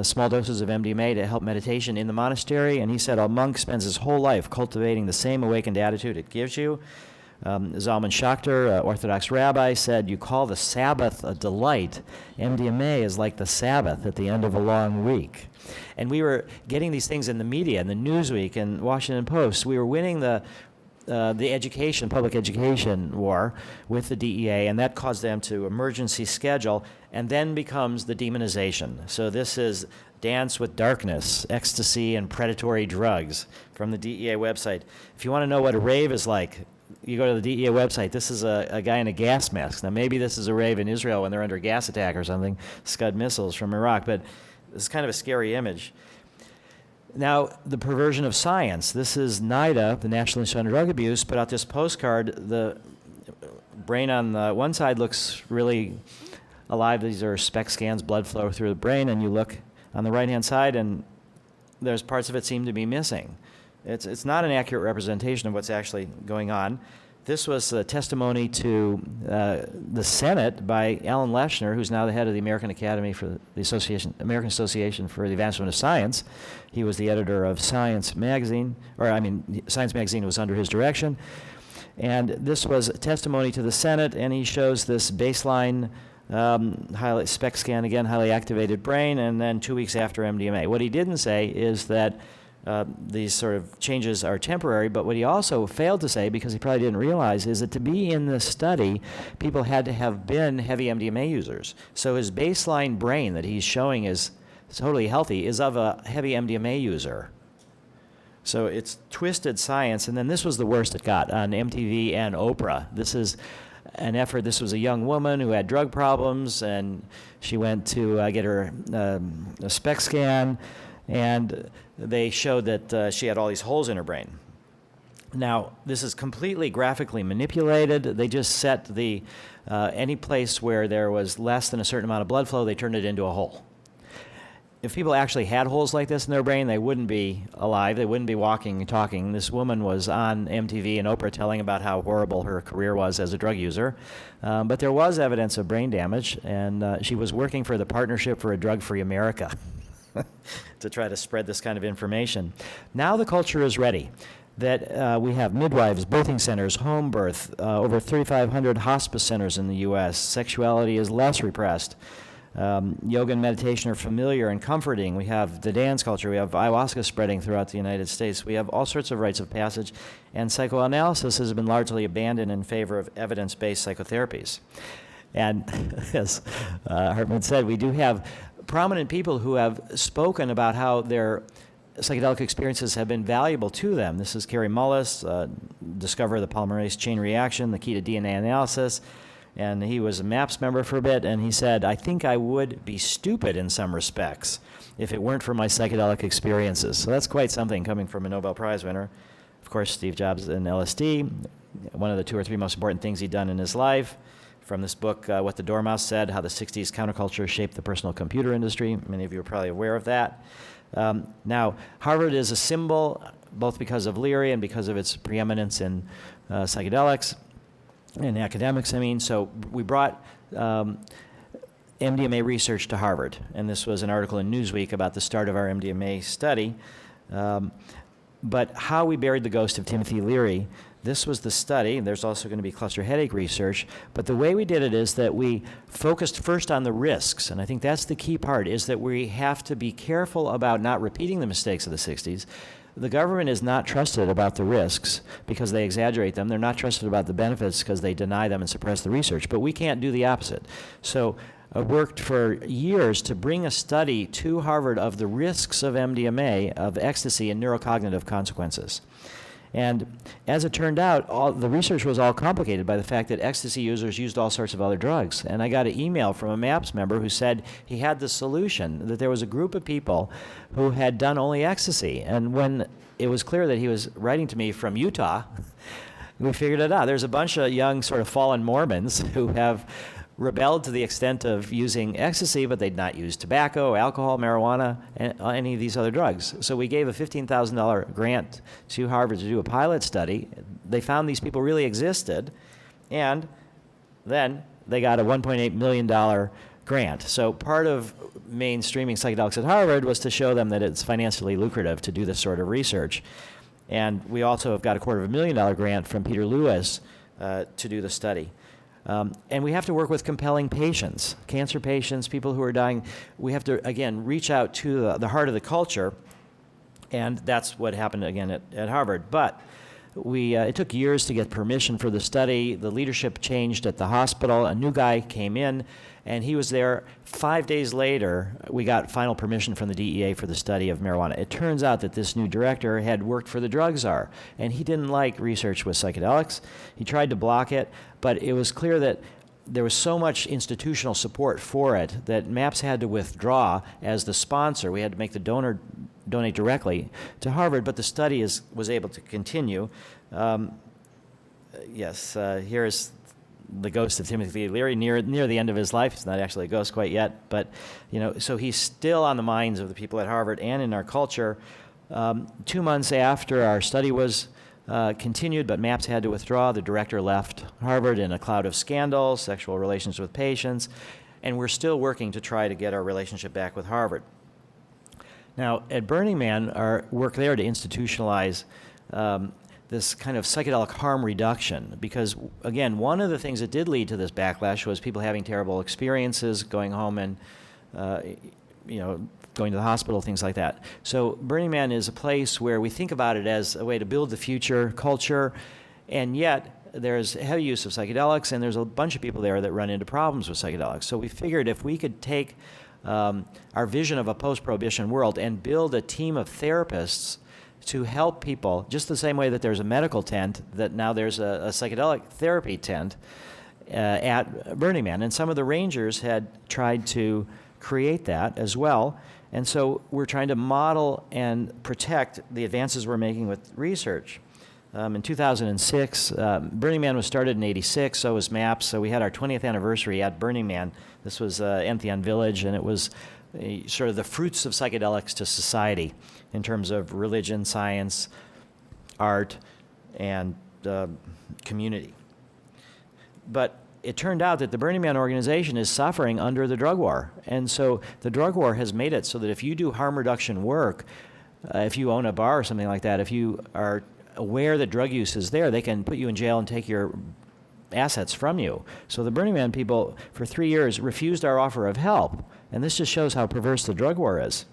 small doses of MDMA to help meditation in the monastery, and he said a monk spends his whole life cultivating the same awakened attitude it gives you. Zalman Schachter, Orthodox rabbi, said, you call the Sabbath a delight. MDMA is like the Sabbath at the end of a long week. And we were getting these things in the media, in the Newsweek and Washington Post. We were winning the public education war with the DEA, and that caused them to emergency schedule, and then becomes the demonization. So this is Dance with Darkness, Ecstasy, and Predatory Drugs from the DEA website. If you want to know what a rave is like, you go to the DEA website. This is a guy in a gas mask. Now, maybe this is a rave in Israel when they're under a gas attack or something, Scud missiles from Iraq, but it's kind of a scary image. Now, the perversion of science. This is NIDA, the National Institute on Drug Abuse, put out this postcard. The brain on the one side looks really alive. These are SPECT scans, blood flow through the brain, and you look on the right-hand side, and there's parts of it seem to be missing. It's not an accurate representation of what's actually going on. This was a testimony to the Senate by Alan Leshner, who's now the head of the American Academy for the American Association for the Advancement of Science. He was the editor of Science Magazine, Science Magazine was under his direction. And this was a testimony to the Senate, and he shows this baseline highly SPECT scan, again, highly activated brain, and then 2 weeks after MDMA. What he didn't say is that these sort of changes are temporary, but what he also failed to say, because he probably didn't realize, is that to be in this study, people had to have been heavy MDMA users. So his baseline brain that he's showing is totally healthy is of a heavy MDMA user. So it's twisted science, and then this was the worst it got on MTV and Oprah. This is an effort. This was a young woman who had drug problems, and she went to get her a SPECT scan, and they showed that she had all these holes in her brain. Now, this is completely graphically manipulated. They just set the any place where there was less than a certain amount of blood flow, they turned it into a hole. If people actually had holes like this in their brain, they wouldn't be alive. They wouldn't be walking and talking. This woman was on MTV and Oprah telling about how horrible her career was as a drug user. But there was evidence of brain damage, and she was working for the Partnership for a Drug-Free America to try to spread this kind of information. Now the culture is ready. That we have midwives, birthing centers, home birth, over 3,500 hospice centers in the U.S. Sexuality is less repressed. Yoga and meditation are familiar and comforting. We have the dance culture. We have ayahuasca spreading throughout the United States. We have all sorts of rites of passage. And psychoanalysis has been largely abandoned in favor of evidence-based psychotherapies. And as Hartman said, we do have prominent people who have spoken about how their psychedelic experiences have been valuable to them. This is Carrie Mullis, discoverer of the polymerase chain reaction, the key to DNA analysis. And he was a MAPS member for a bit, and he said, I think I would be stupid in some respects if it weren't for my psychedelic experiences. So that's quite something coming from a Nobel Prize winner. Of course, Steve Jobs and LSD, one of the 2 or 3 most important things he'd done in his life. From this book, What the Dormouse Said, How the 60s Counterculture Shaped the Personal Computer Industry. Many of you are probably aware of that. Now, Harvard is a symbol, both because of Leary and because of its preeminence in psychedelics. In academics, I mean. So we brought MDMA research to Harvard. And this was an article in Newsweek about the start of our MDMA study. But how we buried the ghost of Timothy Leary, this was the study. There's also going to be cluster headache research. But the way we did it is that we focused first on the risks. And I think that's the key part, is that we have to be careful about not repeating the mistakes of the 60s. The government is not trusted about the risks because they exaggerate them. They're not trusted about the benefits because they deny them and suppress the research. But we can't do the opposite. So I worked for years to bring a study to Harvard of the risks of MDMA, of ecstasy, and neurocognitive consequences. And as it turned out, the research was all complicated by the fact that ecstasy users used all sorts of other drugs. And I got an email from a MAPS member who said he had the solution, that there was a group of people who had done only ecstasy. And when it was clear that he was writing to me from Utah, we figured it out. There's a bunch of young sort of fallen Mormons who have rebelled to the extent of using ecstasy, but they'd not use tobacco, alcohol, marijuana, and any of these other drugs. So we gave a $15,000 grant to Harvard to do a pilot study. They found these people really existed, and then they got a $1.8 million grant. So part of mainstreaming psychedelics at Harvard was to show them that it's financially lucrative to do this sort of research. And we also have got a $250,000 grant from Peter Lewis to do the study. And we have to work with compelling patients, cancer patients, people who are dying. We have to, again, reach out to the heart of the culture, and that's what happened, again, at Harvard. But it took years to get permission for the study. The leadership changed at the hospital. A new guy came in, and he was there. 5 days later, we got final permission from the DEA for the study of marijuana. It turns out that this new director had worked for the drug czar, and he didn't like research with psychedelics. He tried to block it, but it was clear that there was so much institutional support for it that MAPS had to withdraw as the sponsor. We had to make the donor donate directly to Harvard, but the study was able to continue. Here's the ghost of Timothy Leary near the end of his life. He's not actually a ghost quite yet, but so he's still on the minds of the people at Harvard and in our culture. 2 months after our study was continued, but MAPS had to withdraw, the director left Harvard in a cloud of scandals, sexual relations with patients, and we're still working to try to get our relationship back with Harvard. Now, at Burning Man, our work there to institutionalize this kind of psychedelic harm reduction, because, again, one of the things that did lead to this backlash was people having terrible experiences, going home and, going to the hospital, things like that. So Burning Man is a place where we think about it as a way to build the future culture, and yet there's heavy use of psychedelics, and there's a bunch of people there that run into problems with psychedelics. So we figured if we could take our vision of a post-prohibition world and build a team of therapists to help people, just the same way that there's a medical tent, that now there's a psychedelic therapy tent at Burning Man. And some of the rangers had tried to create that as well. And so we're trying to model and protect the advances we're making with research. In 2006, Burning Man was started in '86, so was MAPS. So we had our 20th anniversary at Burning Man. This was Entheon Village, and it was sort of the fruits of psychedelics to society in terms of religion, science, art, and community. But it turned out that the Burning Man organization is suffering under the drug war. And so the drug war has made it so that if you do harm reduction work, if you own a bar or something like that, if you are aware that drug use is there, they can put you in jail and take your assets from you. So the Burning Man people, for 3 years, refused our offer of help. And this just shows how perverse the drug war is.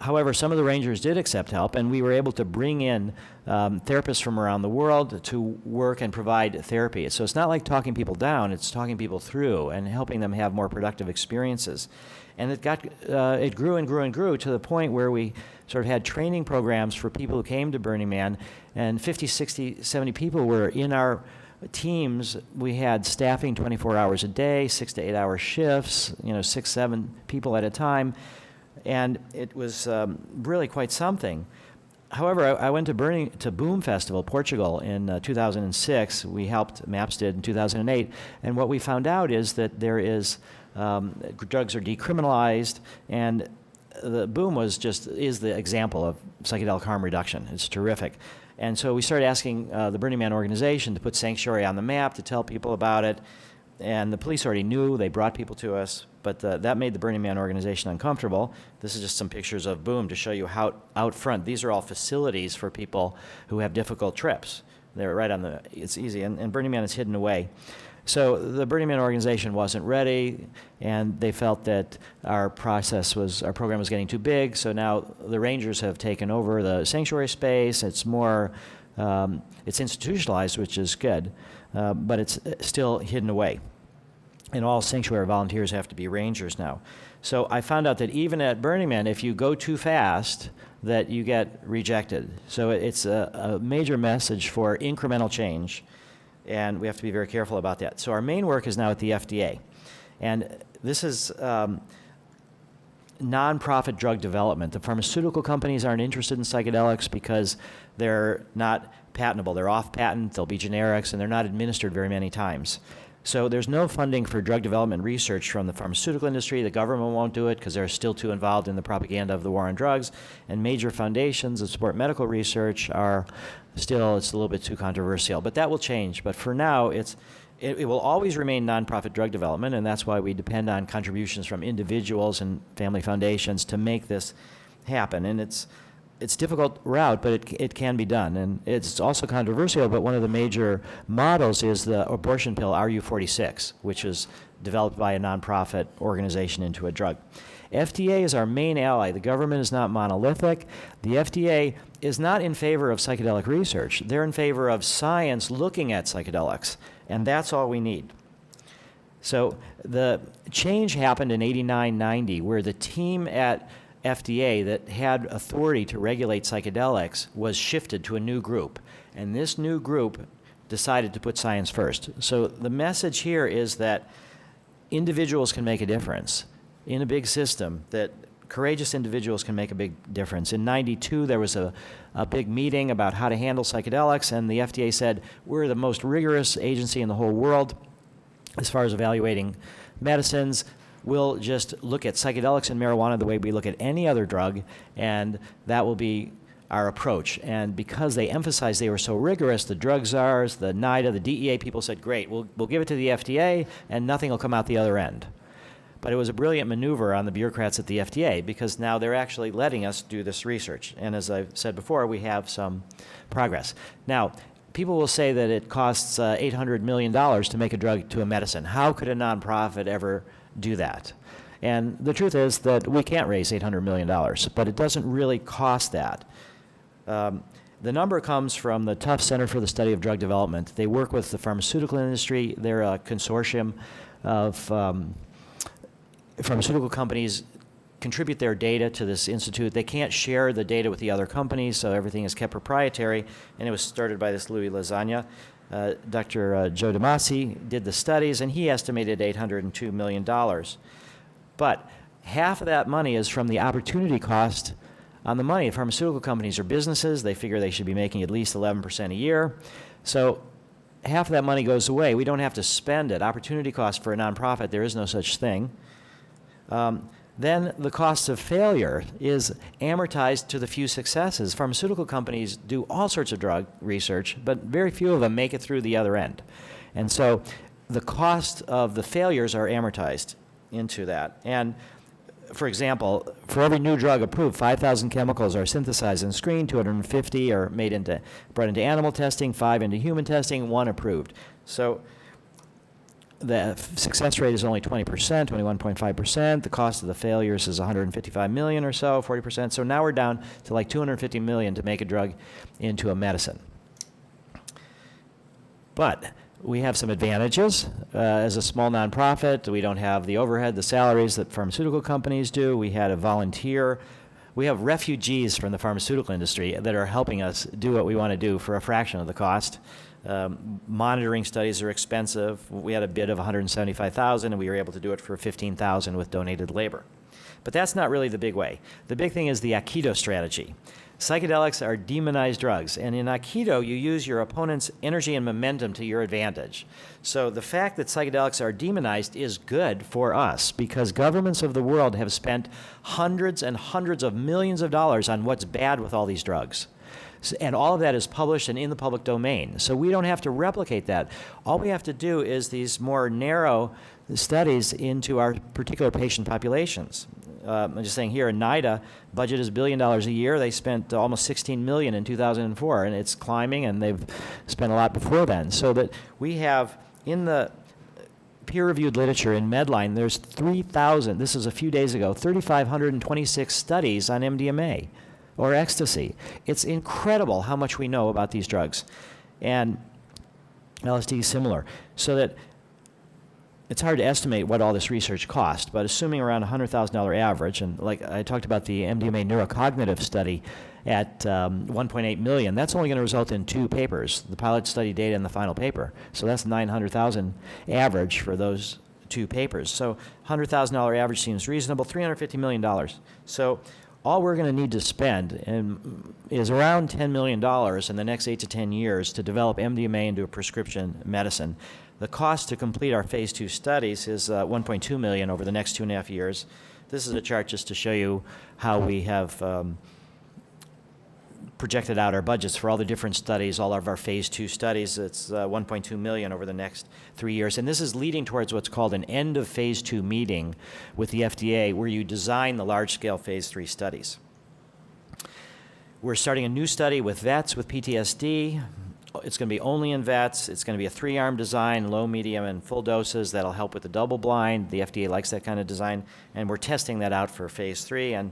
However, some of the rangers did accept help, and we were able to bring in therapists from around the world to work and provide therapy. So it's not like talking people down, it's talking people through and helping them have more productive experiences. And it grew and grew and grew to the point where we sort of had training programs for people who came to Burning Man, and 50, 60, 70 people were in our teams. We had staffing 24 hours a day, 6 to 8 hour shifts, 6, 7 people at a time. And it was really quite something. However, I went to Boom Festival, Portugal, in 2006. We helped, MAPS did in 2008. And what we found out is that there is, drugs are decriminalized, and the Boom is the example of psychedelic harm reduction. It's terrific. And so we started asking the Burning Man organization to put Sanctuary on the map, to tell people about it. and the police already knew. They brought people to us, but that made the Burning Man organization uncomfortable. This is just some pictures of Boom to show you how out front. These are all facilities for people who have difficult trips. They're right on the, it's easy, and Burning Man is hidden away. So the Burning Man organization wasn't ready, and they felt that our program was getting too big, so now the rangers have taken over the sanctuary space. It's more, it's institutionalized, which is good, but it's still hidden away. And all sanctuary volunteers have to be rangers now. So I found out that even at Burning Man, if you go too fast, that you get rejected. So it's a major message for incremental change, and we have to be very careful about that. So our main work is now at the FDA. And this is nonprofit drug development. The pharmaceutical companies aren't interested in psychedelics because they're not patentable. They're off patent, they'll be generics, and they're not administered very many times. So there's no funding for drug development research from the pharmaceutical industry. The government won't do it because they're still too involved in the propaganda of the war on drugs. And major foundations that support medical research are still, it's a little bit too controversial. But that will change. But for now, it will always remain nonprofit drug development, and that's why we depend on contributions from individuals and family foundations to make this happen. And it's a difficult route, but it can be done. And it's also controversial, but one of the major models is the abortion pill RU46, which is developed by a nonprofit organization into a drug. FDA is our main ally. The government is not monolithic. The FDA is not in favor of psychedelic research. They're in favor of science looking at psychedelics, and that's all we need. So the change happened in 89, 90, where the team at FDA that had authority to regulate psychedelics was shifted to a new group. And this new group decided to put science first. So the message here is that individuals can make a difference in a big system, that courageous individuals can make a big difference. In 92, there was a big meeting about how to handle psychedelics, and the FDA said, we're the most rigorous agency in the whole world as far as evaluating medicines. We'll just look at psychedelics and marijuana the way we look at any other drug, and that will be our approach. And because they emphasized they were so rigorous, the drug czars, the NIDA, the DEA people said, great, we'll give it to the FDA, and nothing will come out the other end. But it was a brilliant maneuver on the bureaucrats at the FDA, because now they're actually letting us do this research. And as I've said before, we have some progress. Now, people will say that it costs $800 million to make a drug to a medicine. How could a nonprofit ever do that? And the truth is that we can't raise $800 million, but it doesn't really cost that. The number comes from the Tufts Center for the Study of Drug Development. They work with the pharmaceutical industry. They're a consortium of pharmaceutical companies contribute their data to this institute. They can't share the data with the other companies, so everything is kept proprietary, and it was started by this Louis Lasagna. Dr. Joe DeMasi did the studies, and he estimated $802 million. But half of that money is from the opportunity cost on the money. Pharmaceutical companies are businesses. They figure they should be making at least 11% a year. So half of that money goes away. We don't have to spend it. Opportunity cost for a nonprofit, there is no such thing. Then the cost of failure is amortized to the few successes. Pharmaceutical companies do all sorts of drug research, but very few of them make it through the other end. And so the cost of the failures are amortized into that. And for example, for every new drug approved, 5,000 chemicals are synthesized and screened, 250 are brought into animal testing, 5 into human testing, 1 approved. So the success rate is only 20%, 21.5%. The cost of the failures is 155 million or so, 40%. So now we're down to like 250 million to make a drug into a medicine. But we have some advantages. As a small nonprofit, we don't have the overhead, the salaries that pharmaceutical companies do. We had a volunteer. We have refugees from the pharmaceutical industry that are helping us do what we want to do for a fraction of the cost. Monitoring studies are expensive. We had a bid of $175,000, and we were able to do it for $15,000 with donated labor. But that's not really the big way. The big thing is the Aikido strategy. Psychedelics are demonized drugs, and in Aikido, you use your opponent's energy and momentum to your advantage. So the fact that psychedelics are demonized is good for us, because governments of the world have spent hundreds and hundreds of millions of dollars on what's bad with all these drugs. And all of that is published and in the public domain. So we don't have to replicate that. All we have to do is these more narrow studies into our particular patient populations. I'm just saying here in NIDA, budget is $1 billion a year. They spent almost $16 million in 2004, and it's climbing, and they've spent a lot before then. So that we have in the peer-reviewed literature in Medline, there's 3,000, this is a few days ago, 3,526 studies on MDMA or ecstasy. It's incredible how much we know about these drugs. And LSD is similar. So that it's hard to estimate what all this research cost, but assuming around $100,000 average, and like I talked about the MDMA neurocognitive study at 1.8 million, that's only going to result in 2 papers, the pilot study data and the final paper. So that's 900,000 average for those 2 papers. So $100,000 average seems reasonable, $350 million. So all we're going to need to spend is around $10 million in the next 8 to 10 years to develop MDMA into a prescription medicine. The cost to complete our phase 2 studies is $1.2 million over the next 2.5 years. This is a chart just to show you how we have projected out our budgets for all the different studies, all of our phase 2 studies. It's $1.2 million over the next 3 years. And this is leading towards what's called an end of phase 2 meeting with the FDA, where you design the large-scale phase 3 studies. We're starting a new study with vets with PTSD. It's going to be only in vets. It's going to be a 3-arm design, low, medium, and full doses. That'll help with the double blind. The FDA likes that kind of design. And we're testing that out for phase 3. And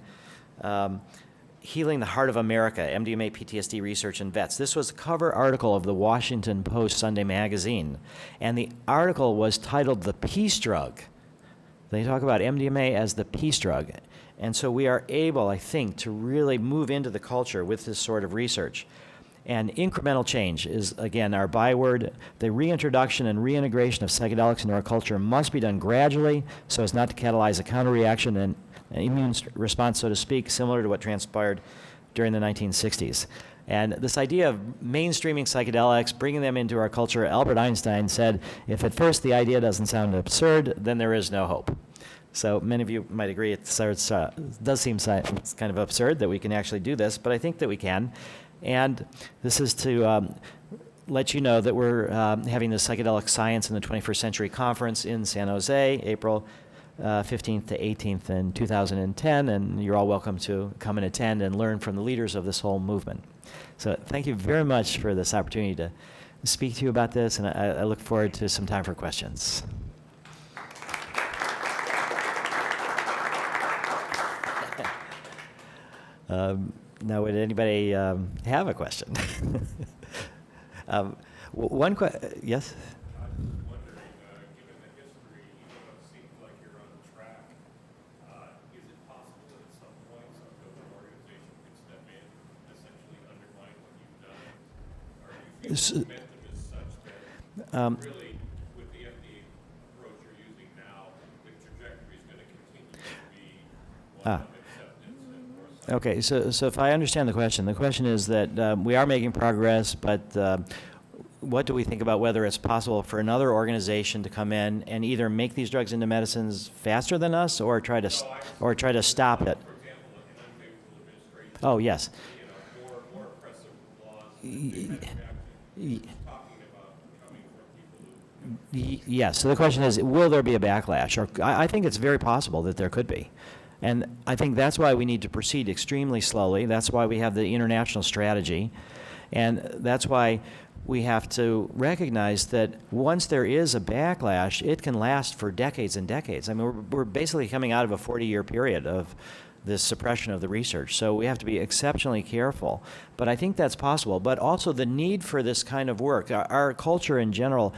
Healing the Heart of America, MDMA PTSD Research in Vets. This was a cover article of the Washington Post Sunday magazine. And the article was titled The Peace Drug. They talk about MDMA as the peace drug. And so we are able, I think, to really move into the culture with this sort of research. And incremental change is, again, our byword. The reintroduction and reintegration of psychedelics into our culture must be done gradually so as not to catalyze a counter-reaction and an immune response, so to speak, similar to what transpired during the 1960s. And this idea of mainstreaming psychedelics, bringing them into our culture, Albert Einstein said, if at first the idea doesn't sound absurd, then there is no hope. So many of you might agree it does seem it's kind of absurd that we can actually do this, but I think that we can. And this is to let you know that we're having the Psychedelic Science in the 21st Century Conference in San Jose, April 15th to 18th in 2010, and you're all welcome to come and attend and learn from the leaders of this whole movement. So thank you very much for this opportunity to speak to you about this, and I look forward to some time for questions. Now, would anybody have a question? One question, yes? I was just wondering, given the history, even though it seems like you're on track, is it possible that at some point some government organization could step in and essentially undermine what you've done? Or do you feel the momentum is such that really, with the FDA approach you're using now, the trajectory is going to continue to be one of acceptance and more so? Okay, so if I understand the question is that we are making progress, but what do we think about whether it's possible for another organization to come in and either make these drugs into medicines faster than us, or try to stop it? For example, an unfavorable administration. Oh, yes. More oppressive laws. Talking about coming from people who. Yes. So the question is, will there be a backlash? Or I think it's very possible that there could be. And I think that's why we need to proceed extremely slowly. That's why we have the international strategy. And that's why we have to recognize that once there is a backlash, it can last for decades and decades. I mean, we're basically coming out of a 40-year period of this suppression of the research. So we have to be exceptionally careful. But I think that's possible. But also the need for this kind of work. Our culture in general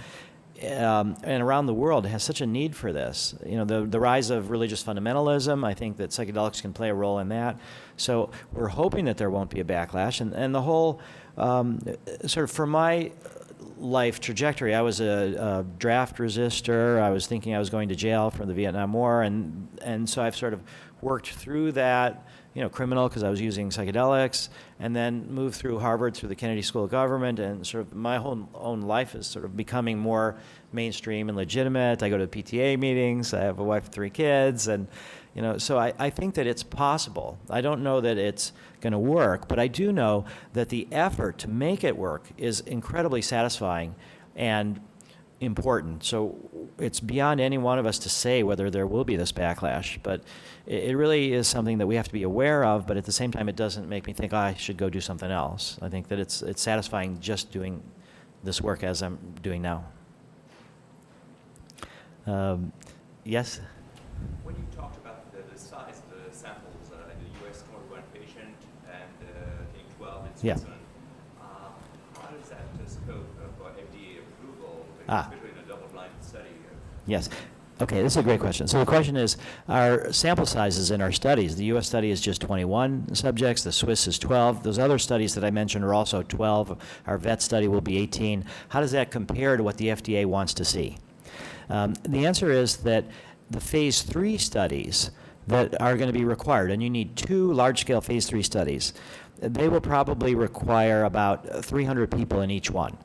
and around the world has such a need for this. You know, the rise of religious fundamentalism, I think that psychedelics can play a role in that. So we're hoping that there won't be a backlash. And the whole, sort of for my life trajectory, I was a draft resistor. I was thinking I was going to jail for the Vietnam War. And so I've sort of worked through that, you know, criminal because I was using psychedelics, and then moved through Harvard, through the Kennedy School of Government, and sort of my whole own life is sort of becoming more mainstream and legitimate. I go to PTA meetings. I have a wife and 3 kids, and So I think that it's possible. I don't know that it's going to work, but I do know that the effort to make it work is incredibly satisfying and important. So it's beyond any one of us to say whether there will be this backlash, but it really is something that we have to be aware of, but at the same time it doesn't make me think, I should go do something else. I think that it's satisfying just doing this work as I'm doing now. Yes? When you talked about the size of the samples in the US, 21 patient and I think 12 in Yeah. Switzerland, how does that scope for FDA approval, Ah. especially in a double-blind study? Yes. Okay, this is a great question. So the question is, our sample sizes in our studies, the US study is just 21 subjects, the Swiss is 12. Those other studies that I mentioned are also 12. Our vet study will be 18. How does that compare to what the FDA wants to see? The answer is that the phase 3 studies that are going to be required, and you need 2 large-scale phase 3 studies, they will probably require about 300 people in each one.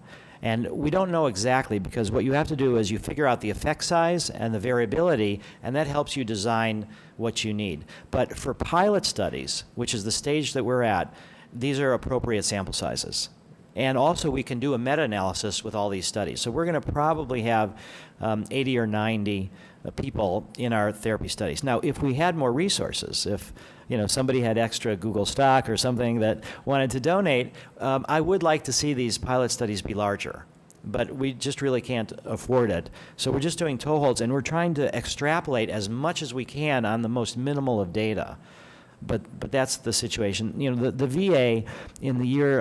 And we don't know exactly, because what you have to do is you figure out the effect size and the variability, and that helps you design what you need. But for pilot studies, which is the stage that we're at, these are appropriate sample sizes. And also we can do a meta-analysis with all these studies. So we're going to probably have 80 or 90 people in our therapy studies. Now, if we had more resources, if somebody had extra Google stock or something that wanted to donate, I would like to see these pilot studies be larger. But we just really can't afford it. So we're just doing toeholds, and we're trying to extrapolate as much as we can on the most minimal of data. But that's the situation. The VA in the year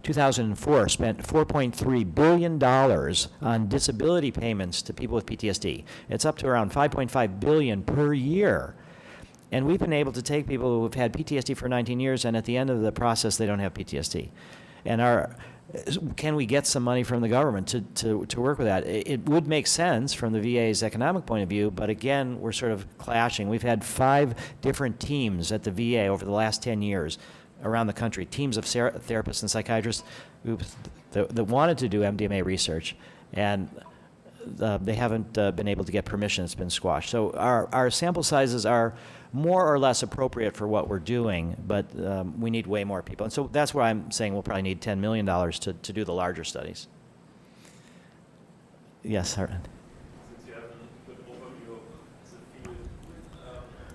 2004 spent $4.3 billion on disability payments to people with PTSD. It's up to around $5.5 billion per year. And we've been able to take people who have had PTSD for 19 years, and at the end of the process, they don't have PTSD. And can we get some money from the government to work with that? It would make sense from the VA's economic point of view, but again, we're sort of clashing. We've had 5 different teams at the VA over the last 10 years around the country, teams of therapists and psychiatrists that wanted to do MDMA research, and they haven't been able to get permission. It's been squashed. So our sample sizes are more or less appropriate for what we're doing, but we need way more people. And so that's where I'm saying we'll probably need $10 million to do the larger studies. Yes, Hartman. Since you have a good overview of the field,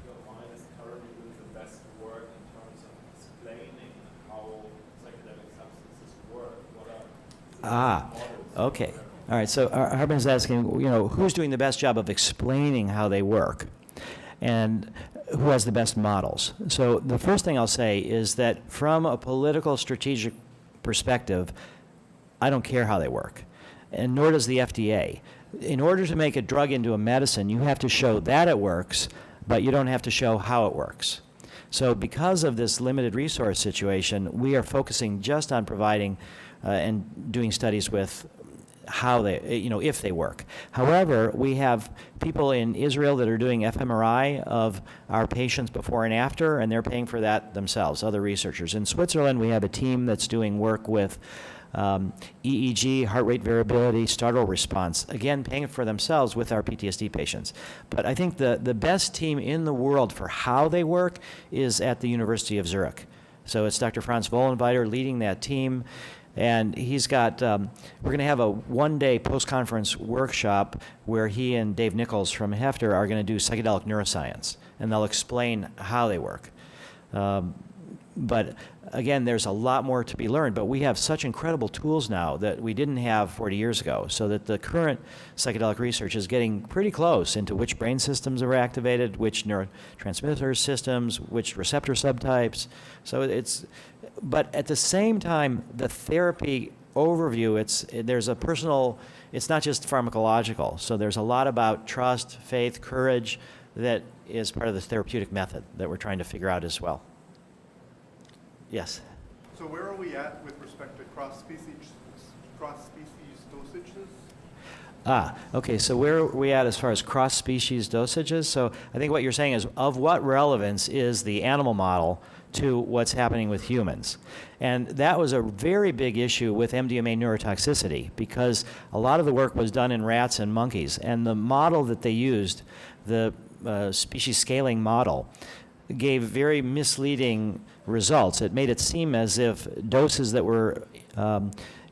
your mind is currently doing the best work in terms of explaining how psychedelic substances work. What are the models? Okay. All right, so Hartman is asking, who's doing the best job of explaining how they work, and who has the best models? So the first thing I'll say is that from a political strategic perspective, I don't care how they work, and nor does the FDA. In order to make a drug into a medicine, you have to show that it works, but you don't have to show how it works. So because of this limited resource situation, we are focusing just on providing and doing studies with how they, if they work. However, we have people in Israel that are doing fMRI of our patients before and after, and they're paying for that themselves, other researchers. In Switzerland, we have a team that's doing work with EEG, heart rate variability, startle response, again, paying for themselves with our PTSD patients. But I think the best team in the world for how they work is at the University of Zurich. So it's Dr. Franz Vollenweider leading that team. And he's got, we're going to have a one-day post-conference workshop where he and Dave Nichols from Hefter are going to do psychedelic neuroscience, and they'll explain how they work. But again, there's a lot more to be learned, but we have such incredible tools now that we didn't have 40 years ago, so that the current psychedelic research is getting pretty close into which brain systems are activated, which neurotransmitter systems, which receptor subtypes. So but at the same time, the therapy overview, there's a personal, it's not just pharmacological. So there's a lot about trust, faith, courage that is part of the therapeutic method that we're trying to figure out as well. Yes? So where are we at with respect to cross-species dosages? Okay, so where are we at as far as cross-species dosages? So I think what you're saying is, of what relevance is the animal model to what's happening with humans? And that was a very big issue with MDMA neurotoxicity, because a lot of the work was done in rats and monkeys, and the model that they used, the species scaling model gave very misleading results. It made it seem as if doses that were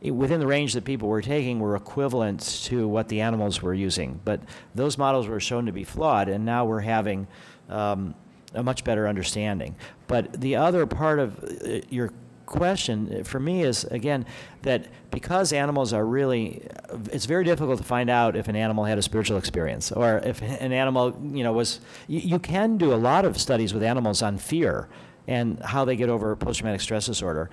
within the range that people were taking were equivalent to what the animals were using. But those models were shown to be flawed, and now we're having a much better understanding. But the other part of your question for me is, again, that because animals are really, it's very difficult to find out if an animal had a spiritual experience, or if an animal, was, you can do a lot of studies with animals on fear and how they get over post-traumatic stress disorder.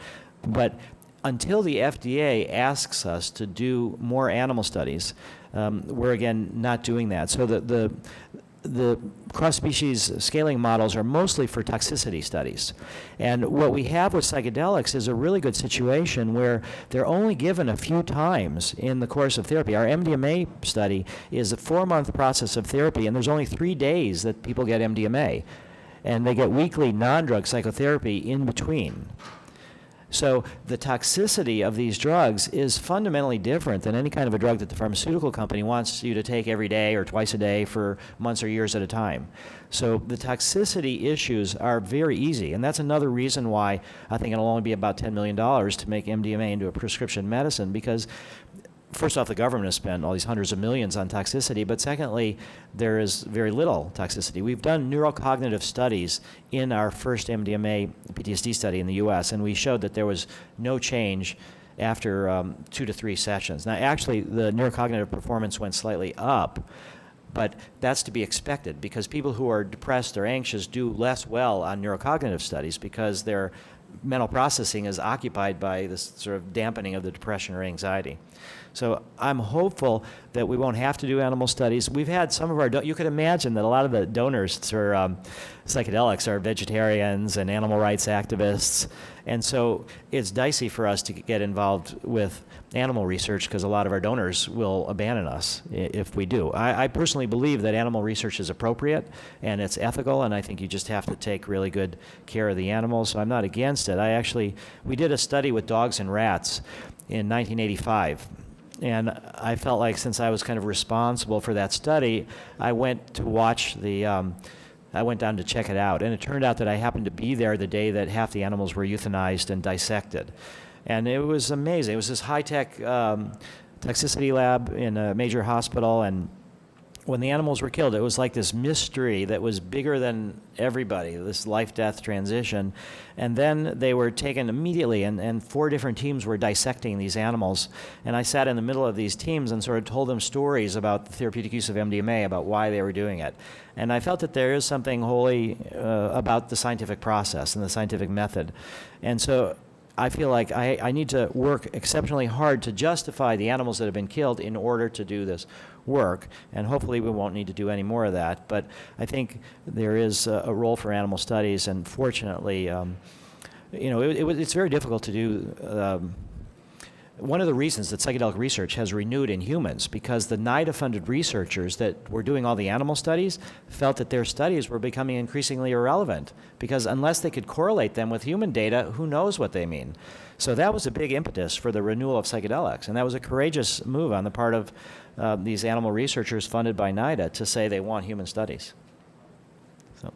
But until the FDA asks us to do more animal studies, we're again not doing that. So the cross-species scaling models are mostly for toxicity studies. And what we have with psychedelics is a really good situation where they're only given a few times in the course of therapy. Our MDMA study is a 4-month process of therapy, and there's only 3 days that people get MDMA. And they get weekly non-drug psychotherapy in between. So the toxicity of these drugs is fundamentally different than any kind of a drug that the pharmaceutical company wants you to take every day or twice a day for months or years at a time. So the toxicity issues are very easy, and that's another reason why I think it'll only be about $10 million to make MDMA into a prescription medicine, because first off, the government has spent all these hundreds of millions on toxicity, but secondly, there is very little toxicity. We've done neurocognitive studies in our first MDMA PTSD study in the US, and we showed that there was no change after 2 to 3 sessions. Now, actually, the neurocognitive performance went slightly up, but that's to be expected because people who are depressed or anxious do less well on neurocognitive studies because their mental processing is occupied by this sort of dampening of the depression or anxiety. So I'm hopeful that we won't have to do animal studies. We've had some of our, you could imagine that a lot of the donors for psychedelics are vegetarians and animal rights activists. And so it's dicey for us to get involved with animal research because a lot of our donors will abandon us if we do. I personally believe that animal research is appropriate and it's ethical, and I think you just have to take really good care of the animals. So I'm not against it. We did a study with dogs and rats in 1985. And I felt like since I was kind of responsible for that study, I went to watch I went down to check it out. And it turned out that I happened to be there the day that half the animals were euthanized and dissected. And it was amazing. It was this high-tech toxicity lab in a major hospital, and when the animals were killed, it was like this mystery that was bigger than everybody, this life-death transition. And then they were taken immediately, and 4 different teams were dissecting these animals. And I sat in the middle of these teams and sort of told them stories about the therapeutic use of MDMA, about why they were doing it. And I felt that there is something holy about the scientific process and the scientific method. And so I feel like I need to work exceptionally hard to justify the animals that have been killed in order to do this work, and hopefully we won't need to do any more of that. But I think there is a role for animal studies, and fortunately, it's very difficult to do. One of the reasons that psychedelic research has renewed in humans, because the NIDA-funded researchers that were doing all the animal studies felt that their studies were becoming increasingly irrelevant, because unless they could correlate them with human data, who knows what they mean? So that was a big impetus for the renewal of psychedelics, and that was a courageous move on the part of these animal researchers funded by NIDA to say they want human studies. So,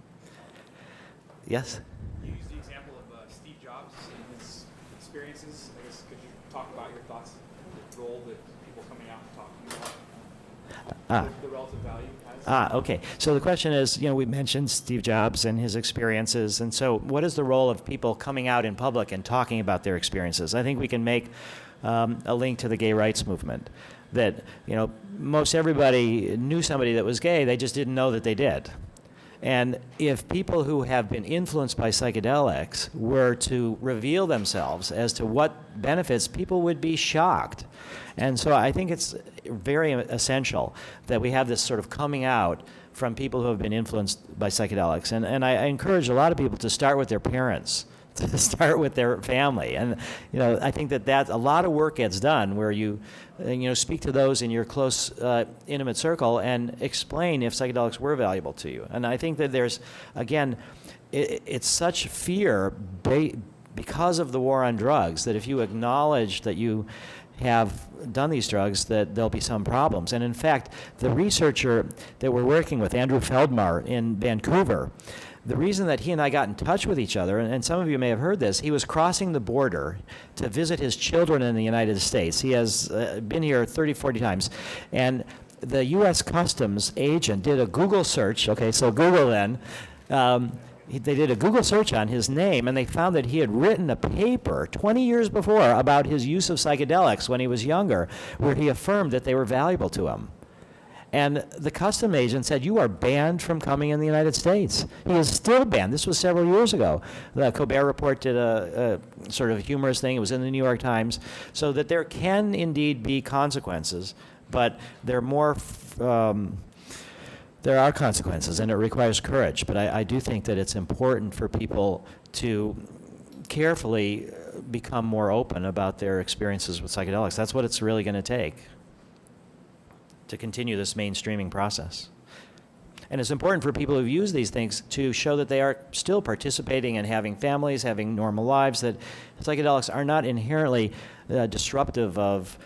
yes? You used the example of Steve Jobs and his experiences. I guess could you talk about your thoughts on the role that people coming out and talking about the relative value has? Okay. So the question is, we mentioned Steve Jobs and his experiences, and so what is the role of people coming out in public and talking about their experiences? I think we can make a link to the gay rights movement. That, most everybody knew somebody that was gay, they just didn't know that they did. And if people who have been influenced by psychedelics were to reveal themselves as to what benefits, people would be shocked. And so I think it's very essential that we have this sort of coming out from people who have been influenced by psychedelics. And I encourage a lot of people to start with their parents, to start with their family. And, I think that a lot of work gets done where you speak to those in your close, intimate circle and explain if psychedelics were valuable to you. And I think that there's, again, it's such fear because of the war on drugs that if you acknowledge that you have done these drugs that there'll be some problems. And in fact, the researcher that we're working with, Andrew Feldmar in Vancouver, the reason that he and I got in touch with each other, and some of you may have heard this, he was crossing the border to visit his children in the United States. He has been here 30, 40 times. And the U.S. Customs agent did a Google search. Okay, so Google then. They did a Google search on his name, and they found that he had written a paper 20 years before about his use of psychedelics when he was younger, where he affirmed that they were valuable to him. And the custom agent said, you are banned from coming in the United States. He is still banned. This was several years ago. The Colbert Report did a sort of humorous thing. It was in the New York Times. So that there can indeed be consequences, but they're more... there are consequences, and it requires courage. But I do think that it's important for people to carefully become more open about their experiences with psychedelics. That's what it's really going to take to continue this mainstreaming process. And it's important for people who've used these things to show that they are still participating and having families, having normal lives, that psychedelics are not inherently disruptive of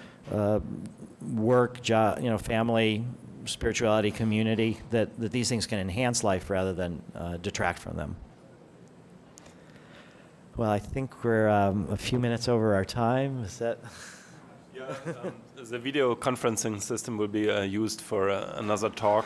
work, job, family, spirituality, community, that these things can enhance life rather than detract from them. Well, I think we're a few minutes over our time. Is that? Yeah, the video conferencing system will be used for another talk,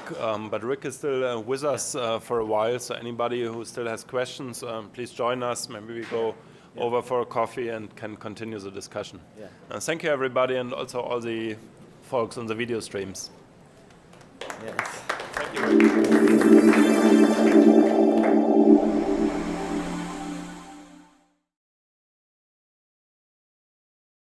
but Rick is still with us for a while, so anybody who still has questions, please join us. Maybe we go over for a coffee and can continue the discussion. Yeah. Thank you, everybody, and also all the folks on the video streams. Yes. Thank you.